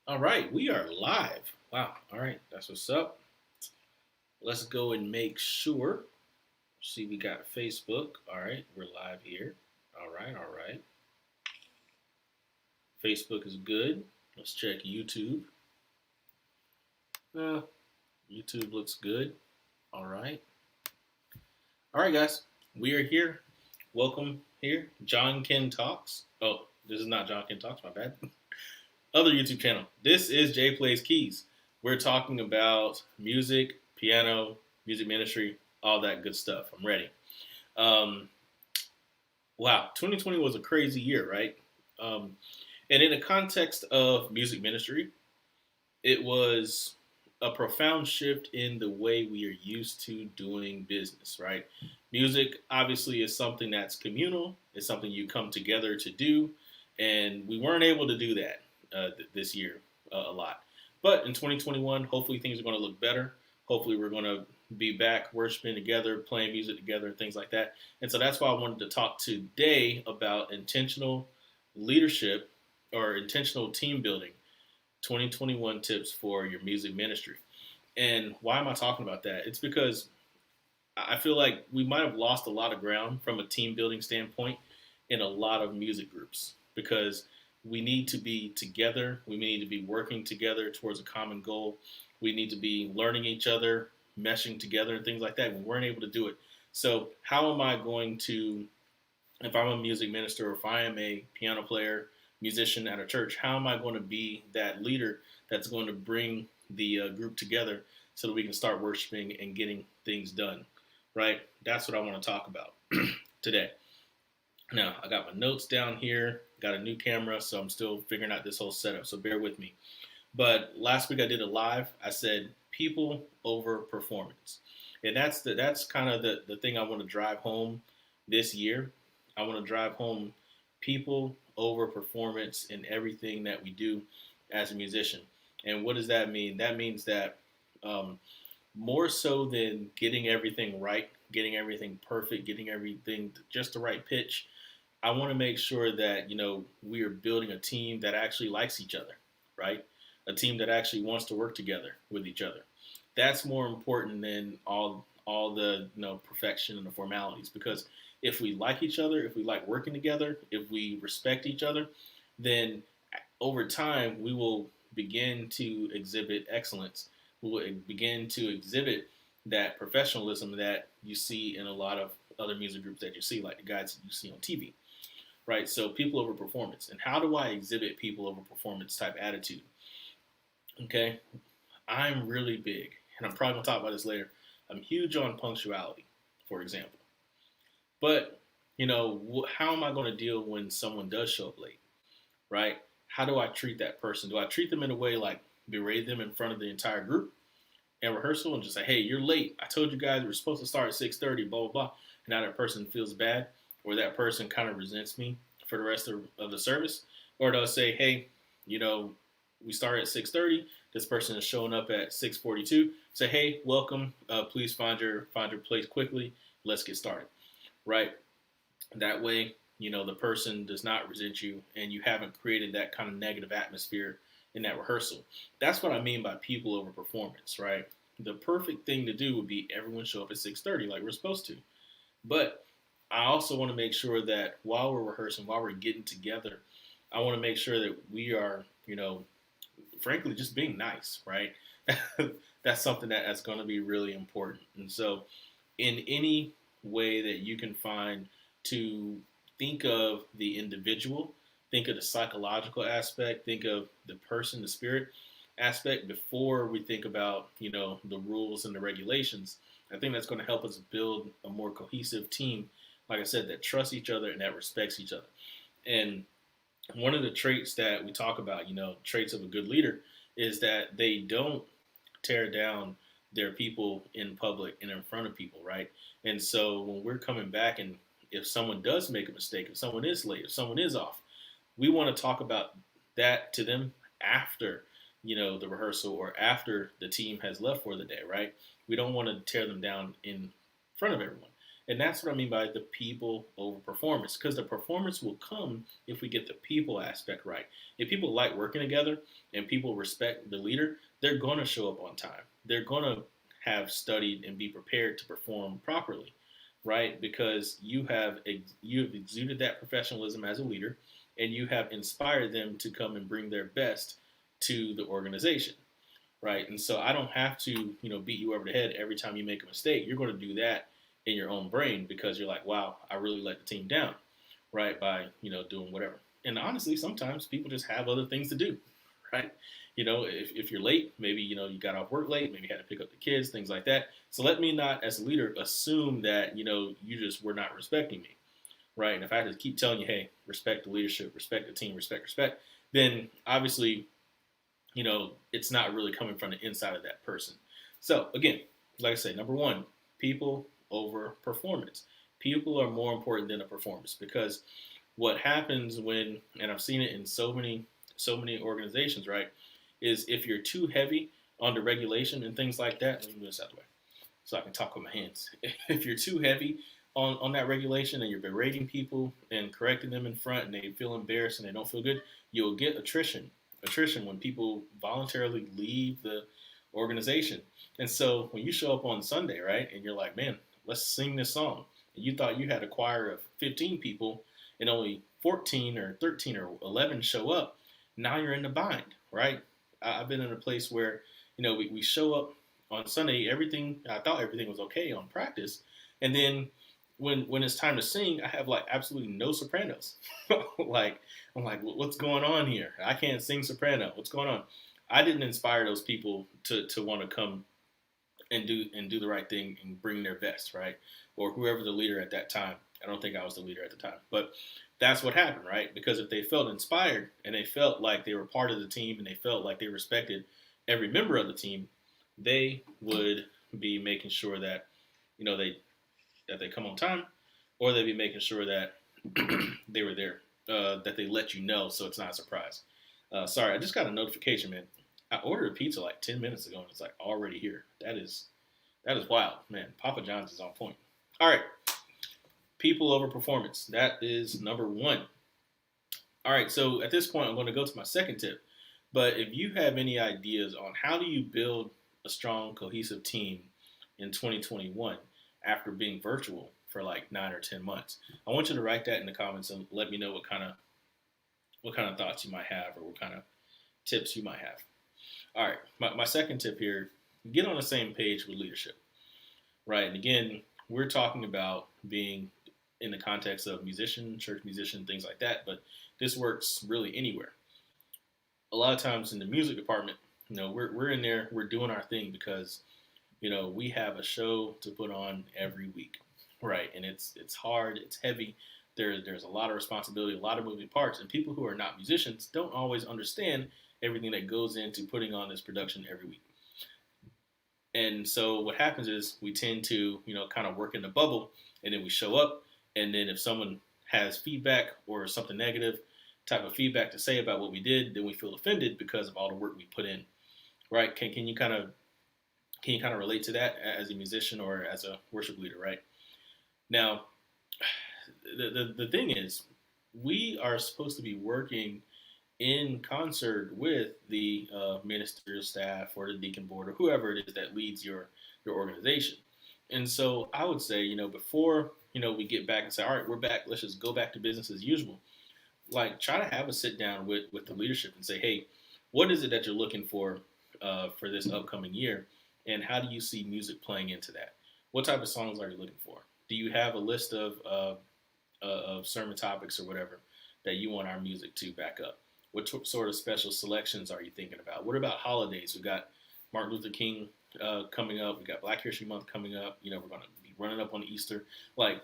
All right, we are live. Wow. All right, that's what's up. Let's go and make sure. See, we got Facebook. All right, we're live here. All right, all right. Facebook is good. Let's check YouTube. Uh, YouTube looks good. All right. All right, guys. We are here. Welcome here. John Ken Talks. Oh, this is not John Ken Talks, my bad. Other YouTube channel. This is Jay Plays Keys. We're talking about music, piano, music ministry, all that good stuff. I'm ready. Um, wow, 2020 was a crazy year, right? Um, and in the context of music ministry, it was a profound shift in the way we are used to doing business, right? Music obviously is something that's communal, it's something you come together to do, and we weren't able to do that this year a lot. But in 2021, hopefully things are going to look better. Hopefully we're going to be back worshiping together, playing music together, things like that. And so that's why I wanted to talk today about intentional leadership or intentional team building 2021 tips for your music ministry. And why am I talking about that? It's because I feel like we might have lost a lot of ground from a team building standpoint in a lot of music groups because we need to be together. We need to be working together towards a common goal. We need to be learning each other, meshing together, and things like that. We weren't able to do it. So, how am I going to, if I'm a music minister or if I am a piano player, musician at a church, how am I going to be that leader that's going to bring the group together so that we can start worshiping and getting things done, right? That's what I want to talk about today. Now, I got my notes down here, got a new camera, so I'm still figuring out this whole setup, so bear with me. But last week I did a live. I said people over performance. And that's kind of the thing I want to drive home this year. I want to drive home people over performance in everything that we do as a musician. And what does that mean? That means that um, more so than getting everything right, getting everything perfect, getting everything just the right pitch, I want to make sure that we are building a team that actually likes each other, right? A team that actually wants to work together with each other. That's more important than all the perfection and the formalities. Because if we like each other, if we like working together, if we respect each other, then over time we will begin to exhibit excellence. We will begin to exhibit that professionalism that you see in a lot of other music groups that you see, like the guys that you see on TV, right? So people over performance. And how do I exhibit people over performance type attitude? Okay, I'm really big, and I'm probably gonna talk about this later. I'm huge on punctuality, for example. But how am I going to deal when someone does show up late, right? How do I treat that person? Do I treat them in a way like berate them in front of the entire group in rehearsal and just say, "Hey, you're late. I told you guys we're supposed to start at 6:30, blah blah blah." And now that person feels bad, or that person kind of resents me for the rest of the service, or do I say, "Hey, you know, we start at 6:30. This person is showing up at 6:42. Say, hey, welcome. Please find your place quickly. Let's get started." Right? That way, the person does not resent you, and you haven't created that kind of negative atmosphere in that rehearsal. That's what I mean by people over performance, right? The perfect thing to do would be everyone show up at 6:30 like we're supposed to. But I also want to make sure that while we're rehearsing, while we're getting together, I want to make sure that we are, frankly, just being nice, right? That's something that's going to be really important. And so, in any way that you can find to think of the individual, think of the psychological aspect, think of the person, the spirit aspect before we think about, the rules and the regulations. I think that's going to help us build a more cohesive team, like I said, that trusts each other and that respects each other. And one of the traits that we talk about, traits of a good leader, is that they don't tear down their people in public and in front of people, right? And so when we're coming back, and if someone does make a mistake, if someone is late, if someone is off, we want to talk about that to them after, the rehearsal or after the team has left for the day, right? We don't want to tear them down in front of everyone. And that's what I mean by the people over performance, because the performance will come if we get the people aspect right. If people like working together and people respect the leader, they're going to show up on time. They're going to have studied and be prepared to perform properly, right? Because you have exuded that professionalism as a leader, and you have inspired them to come and bring their best to the organization, right? And so I don't have to, beat you over the head every time you make a mistake. You're going to do that in your own brain because you're like, wow, I really let the team down, right? By, doing whatever. And honestly, sometimes people just have other things to do, right? If you're late, maybe, you got off work late, maybe you had to pick up the kids, things like that. So let me not, as a leader, assume that, you just were not respecting me, right? And if I have to keep telling you, hey, respect the leadership, respect the team, respect, then obviously it's not really coming from the inside of that person. So again, like I say, number one, people over performance. People are more important than a performance, because what happens and I've seen it in so many organizations, right, is if you're too heavy on the regulation and things like that, let me move this out of the way so I can talk with my hands. If you're too heavy on that regulation and you're berating people and correcting them in front and they feel embarrassed and they don't feel good, you'll get attrition when people voluntarily leave the organization. And so when you show up on Sunday, right, and you're like, man, let's sing this song, and you thought you had a choir of 15 people and only 14 or 13 or 11 show up, now you're in the bind, right? I've been in a place where, we show up on Sunday, I thought everything was okay on practice, and then when it's time to sing, I have like absolutely no sopranos. I'm like, what's going on here? I can't sing soprano. What's going on? I didn't inspire those people to want to come and do the right thing and bring their best, right? Or whoever the leader at that time. I don't think I was the leader at the time, but that's what happened, right? Because if they felt inspired and they felt like they were part of the team and they felt like they respected every member of the team, they would be making sure that they come on time, or they'd be making sure that they were there, that they let you know, so it's not a surprise. Sorry, I just got a notification, man. I ordered a pizza like 10 minutes ago, and it's like already here. That is wild, man. Papa John's is on point. All right, people over performance. That is number one. All right, so at this point, I'm going to go to my second tip. But if you have any ideas on how do you build a strong, cohesive team in 2021 after being virtual for like 9 or 10 months, I want you to write that in the comments and let me know what kind of thoughts you might have, or what kind of tips you might have. All right, my second tip here: get on the same page with leadership, right? And again, we're talking about being in the context of musician, church musician, things like that, but this works really anywhere. A lot of times in the music department, we're in there, we're doing our thing because we have a show to put on every week, right? And it's hard, it's heavy. There's a lot of responsibility, a lot of moving parts, and people who are not musicians don't always understand everything that goes into putting on this production every week. And so what happens is we tend to, kind of work in the bubble, and then we show up, and then if someone has feedback or something negative type of feedback to say about what we did, then we feel offended because of all the work we put in, right? Can you kind of relate to that as a musician or as a worship leader, right? Now, the thing is, we are supposed to be working in concert with the ministerial staff or the deacon board or whoever it is that leads your organization. And so I would say, before, we get back and say, all right, we're back, let's just go back to business as usual. Like, try to have a sit down with the leadership and say, hey, what is it that you're looking for this upcoming year? And how do you see music playing into that? What type of songs are you looking for? Do you have a list of sermon topics or whatever that you want our music to back up? What sort of special selections are you thinking about? What about holidays? We've got Martin Luther King coming up. We've got Black History Month coming up. We're going to be running up on Easter. How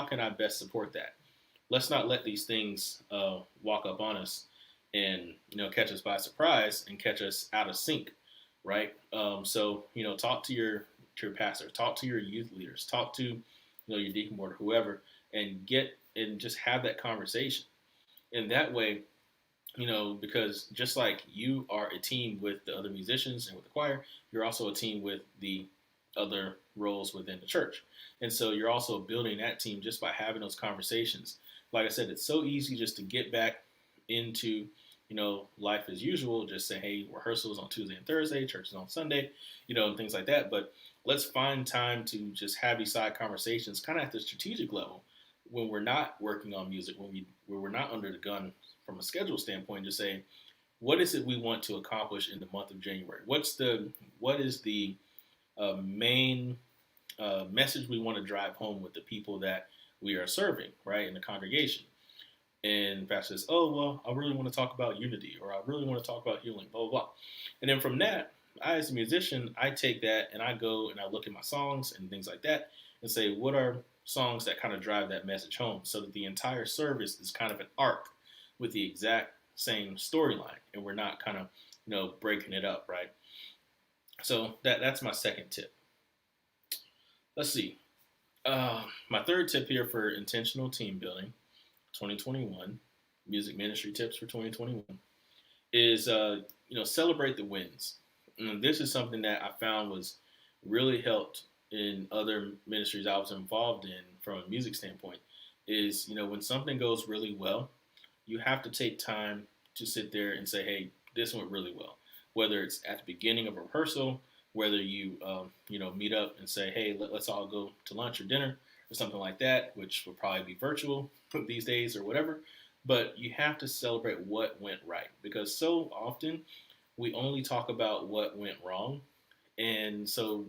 can I best support that? Let's not let these things walk up on us and catch us by surprise and catch us out of sync, right? So talk to your pastor, talk to your youth leaders, talk to your deacon board or whoever, and just have that conversation. And that way, because just like you are a team with the other musicians and with the choir, you're also a team with the other roles within the church. And so you're also building that team just by having those conversations. Like I said, it's so easy just to get back into, life as usual. Just say, hey, rehearsal is on Tuesday and Thursday, church is on Sunday, and things like that. But let's find time to just have these side conversations kind of at the strategic level when we're not working on music, when we're not under the gun from a schedule standpoint, just say, what is it we want to accomplish in the month of January? What is the main message we want to drive home with the people that we are serving, right, in the congregation? And pastor says, oh, well, I really want to talk about unity, or I really want to talk about healing, blah, blah, blah. And then from that, I, as a musician, I take that and I go and I look at my songs and things like that and say, what are songs that kind of drive that message home, so that the entire service is kind of an arc with the exact same storyline, and we're not kind of, breaking it up, right? So that's my second tip. Let's see. My third tip here for intentional team building, 2021, music ministry tips for 2021, is, celebrate the wins. And this is something that I found was really helped in other ministries I was involved in from a music standpoint, is, when something goes really well, you have to take time to sit there and say, hey, this went really well. Whether it's at the beginning of a rehearsal, whether you, meet up and say, hey, let's all go to lunch or dinner or something like that, which would probably be virtual these days or whatever. But you have to celebrate what went right, because so often we only talk about what went wrong. And so,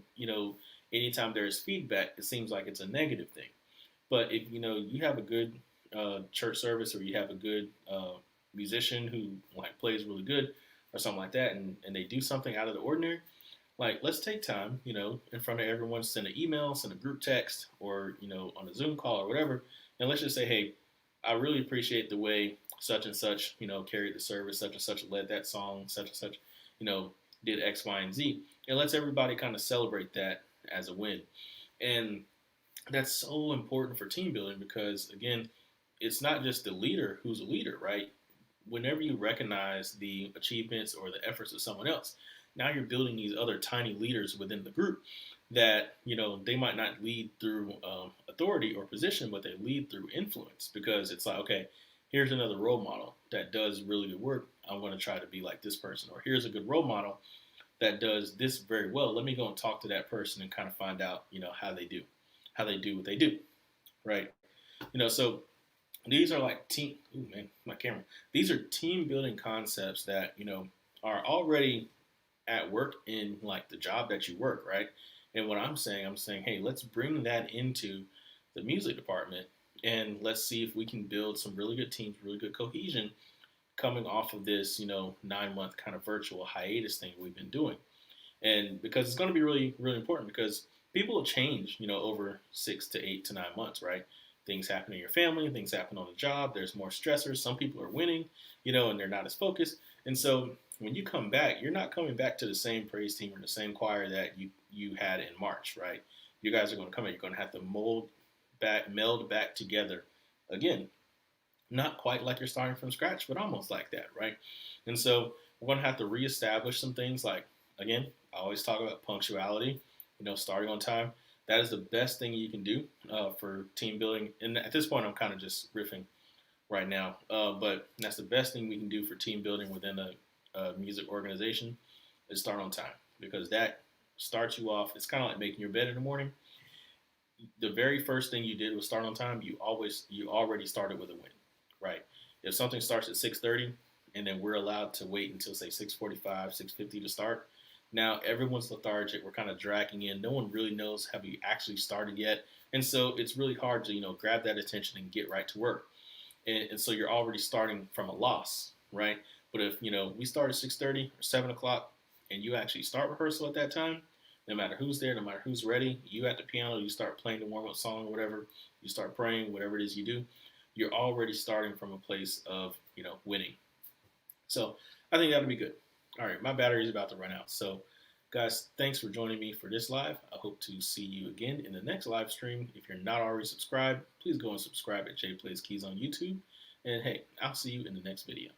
anytime there's feedback, it seems like it's a negative thing. But if, you have a good church service, or you have a good musician who plays really good or something like that, and they do something out of the ordinary, let's take time, in front of everyone, send an email, send a group text, or, on a Zoom call or whatever. And let's just say, hey, I really appreciate the way such and such, carried the service, such and such led that song, such and such, did X, Y, and Z. It lets everybody kind of celebrate that as a win. And that's so important for team building, because, again, it's not just the leader who's a leader, right? Whenever you recognize the achievements or the efforts of someone else, now you're building these other tiny leaders within the group that, they might not lead through authority or position, but they lead through influence, because it's like, okay, here's another role model that does really good work. I'm going to try to be like this person. Or here's a good role model that does this very well. Let me go and talk to that person and kind of find out, how they do what they do, right? So these are like team. Ooh, man, my camera. These are team building concepts that, are already at work in the job that you work, right? And what I'm saying, hey, let's bring that into the music department, and let's see if we can build some really good teams, really good cohesion coming off of this, 9-month kind of virtual hiatus thing we've been doing. And because it's going to be really, really important, because people will change, over 6 to 8 to 9 months, right? Things happen in your family, things happen on the job, there's more stressors, some people are winning, and they're not as focused. And so when you come back, you're not coming back to the same praise team or the same choir that you had in March, right? You guys are going to come in, you're going to have to meld back together again. Not quite like you're starting from scratch, but almost like that, right? And so we're going to have to reestablish some things like, again, I always talk about punctuality, starting on time. That is the best thing you can do for team building. And at this point, I'm kind of just riffing right now, but that's the best thing we can do for team building within a music organization, is start on time, because that starts you off. It's kind of like making your bed in the morning. The very first thing you did was start on time. You already started with a win, right? If something starts at 6:30 and then we're allowed to wait until, say, 6:45, 6:50 to start, now everyone's lethargic. We're kind of dragging in. No one really knows, have you actually started yet? And so it's really hard to, grab that attention and get right to work. And so you're already starting from a loss, right? But if, we start at 6:30 or 7 o'clock and you actually start rehearsal at that time, no matter who's there, no matter who's ready, you at the piano, you start playing the warm-up song or whatever, you start praying, whatever it is you do, you're already starting from a place of, winning. So I think that'll be good. All right, my battery is about to run out. So, guys, thanks for joining me for this live. I hope to see you again in the next live stream. If you're not already subscribed, please go and subscribe at Jay Plays Keys on YouTube. And hey, I'll see you in the next video.